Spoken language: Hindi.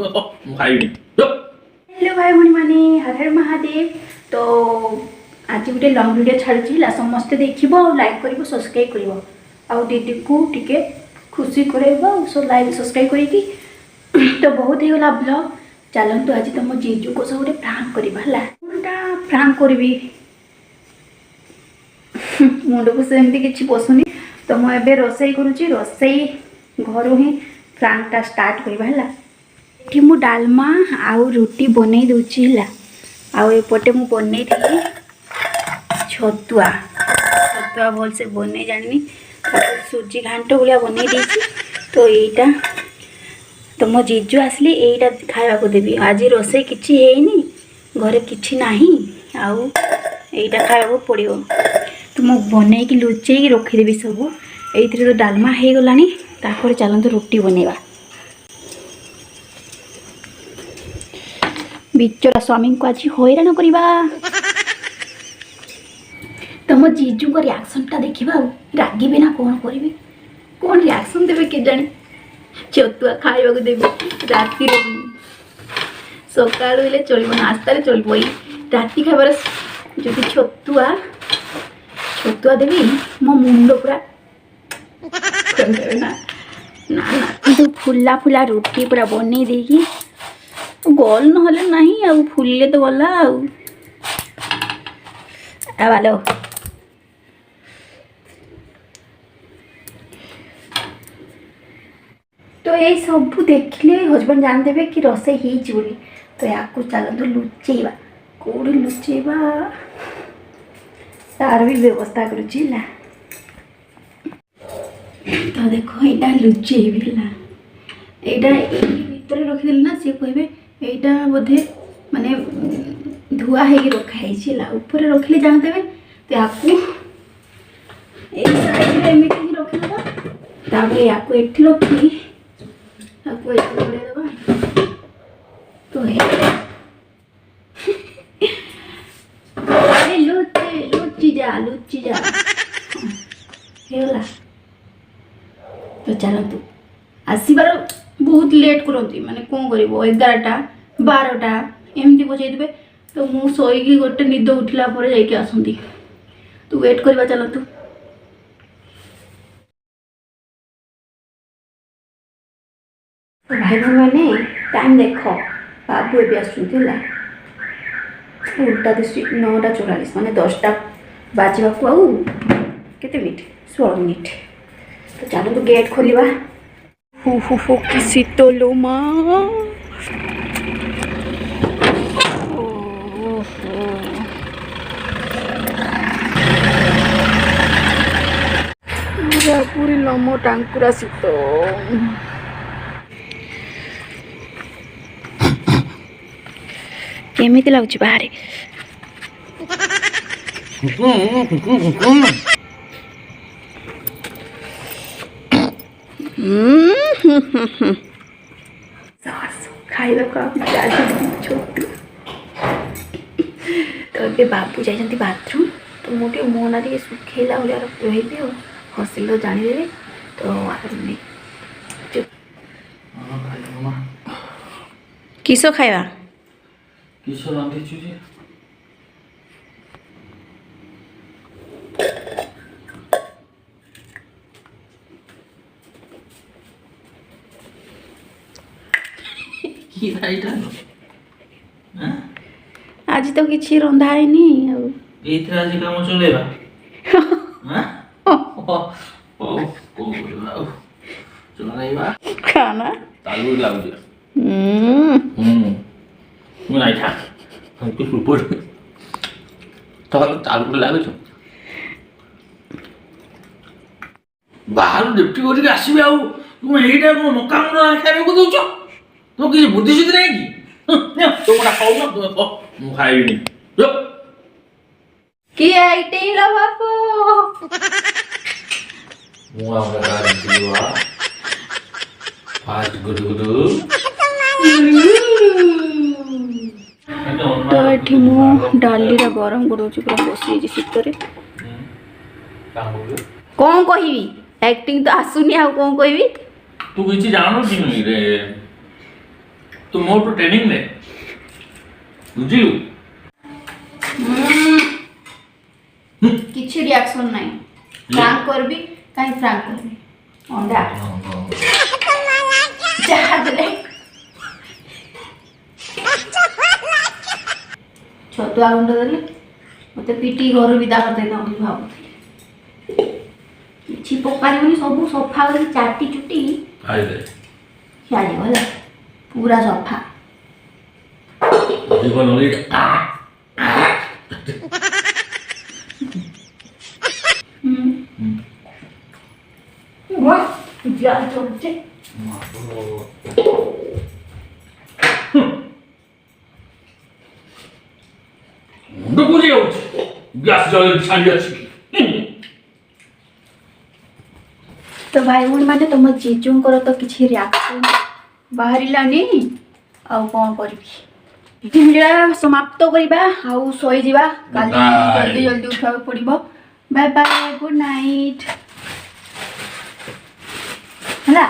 हेलो भाई भणी माने हर हर महादेव। तो आज गोटे लंग वीडियो छाड़ी समस्ते देखिए और लाइक कर सब्सक्राइब कर दीदी को टिके खुशी करेगा सब लाइक सब्सक्राइब करी तो बहुत ही गला ब्लॉग। चलतु आज तुम जीजू को सब गोटे प्रांक करवा प्रांक करी मुंड को सेमती किसी पसुनी तो मुझे रोसई करुँची रोसई घर ही प्रांकटा स्टार्ट करवा ये मु डालमा आउ रुटी बन दूची आउपटे मु बन छतुआ छतुआ भल से बन जानी सुजी घाट भाया बन तो यहीटा तो मो जीजू आसली यहीटा खावा को देवी। आज रोसई किछि हेनी घरे किछि नाही आउ यहीटा खावा को पड़ो तो मु बन लुचेक रखीदेवी सब ये तो डालमा हो गलानी तापर चलते रुटी बनवा। बिचरा स्वामी को आज हैरान करवा तो मो जीजू को रिएक्शन टा देखा रागिबे ना कौन करी कौन रिएक्शन देवे के जाने छतुआ खाइबा को देवे राति सकाल हेले चलो नास्तार चलो राति खाइबार जो छतुआ छतुआ देवी मो मुंड पूरा ना ना ना फुला फुला रुटी पूरा बन देगी गोल नहले नहीं आउ फुले तो गला आलो तो ये सब देखले हजबैंड जान देवे कि रोसई ही बोली तो या चलते लुचेवा कौड़ी लुचेवा तार भी व्यवस्था करुची तो देखो यहाँ लुचेबी यहाँ भीतर रखिदेली ना सी कहे यहाँ बोधे माने धुआ है रखाई ऊपर रखिले जानते तो आपको एमती रखीदा या रखी तो लुची जा तो चलतु आसबार बहुत लेट करती माने कौन कर 11टा 12टा एमती बजाइदे तो मुझे शोक गोटे निद उठला जाकि आसती तो वेट करवा चलतु। भाई भाई मैंने टाइम देख बाबू ए आसुला उल्टा दिशा 9:44 माने 10टा बाजवा को आउ केते मिनिट 16 मिनिट तो चलो तो गेट खोलिबा। हु हु हु कि शीतलो माँ पूरी लमो टांकुरा शीत केमिति लाଗୁଛି बाहर खाइबा छोटू तो ये बाबू जाइए बाथरूम तो मुझे मो ना टे सुखेला भाया कहबी और हसिल जानीदे तो किस खाइबा किस रांधिछु जे आज तो किसी रंधा है नहीं एथरा आज काम चलेबा हां ओ चलाइबा खाना तालु लागु मैं नहीं था हमको सुपर तो तालु लागु बाहर डिप्टी करके आसीबे आउ तुम एटा को मकान खाइबे को दउछ तो किसी बुद्धि सुद्धि नहीं की तो मोटा खाऊ ना मु खाइबी जो की आइटिंग लो बापू मु हमरा दिवा फास्ट गुडु तो ये मु डाली गरम कर पूरा बसी शीतर कौन कहबी एक्टिंग तो आसुनी आ कौन कहबी तू किसी जानू कि रे ତୁ ମୋଠୁ ଟ୍ରେନିଂ ନେ ବୁଝିଲୁ। କିଛି ରିଆକ୍ସନ ନାହିଁ। ପ୍ରାଙ୍କ କରିବି କାହିଁ ପ୍ରାଙ୍କ କରିବି ଅଣ୍ଡା ଯାହା ଦେଲେ ଛତୁଆ ଗୁଣ୍ଡ ଦେଲେ ମତେ ପିଟି ଘରୁ ବିଦା କରିଦେଇଥାନ୍ତି ବୋଲି ଭାବୁଥିଲି। କିଛି ପକାରିବନି ସବୁ ସଫା କରିକି ଚାଟି ଚୁଟି ଖାଇଦେ ଖିଆଯିବ ହେଲା ପୁରା ସଫା। ଜୀବନ ଗ୍ୟାସ୍ ଚଢୁଛି। ମୁଣ୍ଡ ବୁଝି ଯାଉଛି ଗ୍ୟାସ୍ ଜଳ ଛାଡ଼ି ଅଛି। ତ ଭାଇ ଭଉଣୀ ମାନେ ତମ ଜିଜୁଙ୍କର ତ କିଛି ରିଆକ୍ସନ ବାହାରିଲାନି ଆଉ କ'ଣ କରିବି। ଭିଡ଼ିଓ ସମାପ୍ତ କରିବା ଆଉ ଶୋଇଯିବା। କାଲି ଜଲ୍ଦି ଜଲ୍ଦି ଉଠିବାକୁ ପଡ଼ିବ। ବାଏ ବାଏ ଗୁଡ୍ ନାଇଟ୍ ହେଲା।